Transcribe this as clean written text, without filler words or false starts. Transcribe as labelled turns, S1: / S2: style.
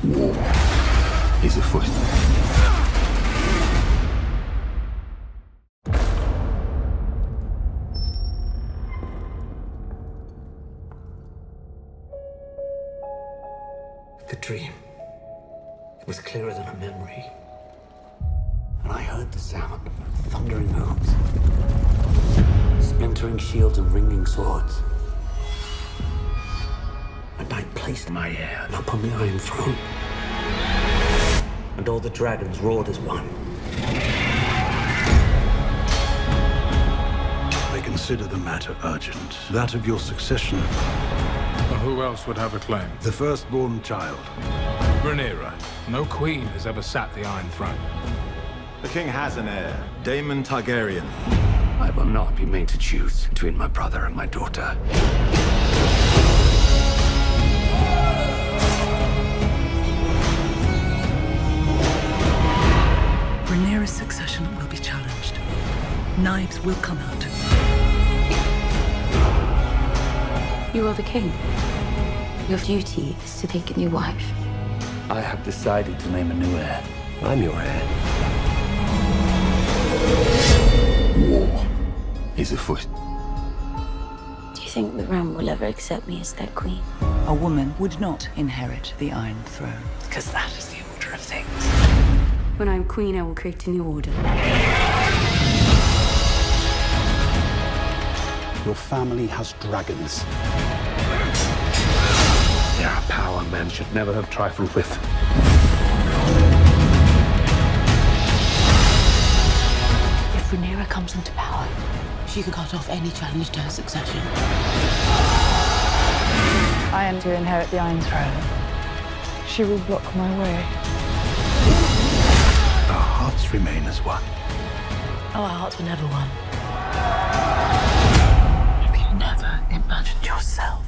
S1: War is afoot.
S2: The dream. It was clearer than a memory. And I heard the sound of thundering hooves, splintering shields and ringing swords. And I placed my heir upon the Iron Throne. And all the dragons roared as one.
S3: I consider the matter urgent. That of your succession.
S4: Well, who else would have a claim?
S3: The firstborn child.
S4: Rhaenyra. No queen has ever sat the Iron Throne.
S5: The king has an heir, Daemon Targaryen.
S1: I will not be made to choose between my brother and my daughter.
S6: Rhaenyra's succession will be challenged. Knives will come out.
S7: You are the king. Your duty is to take a new wife.
S1: I have decided to name a new heir. I'm your heir. War is afoot.
S7: Do you think the realm will ever accept me as their queen?
S6: A woman would not inherit the Iron Throne, because that is the order of things.
S7: When I'm queen, I will create a new order.
S8: Your family has dragons.
S1: There are power men should never have trifled with.
S9: If Rhaenyra comes into power, she can cut off any challenge to her succession.
S10: I am to inherit the Iron Throne. She will block my way.
S3: Our hearts remain as one.
S9: Our hearts were never one. Have you never imagined yourself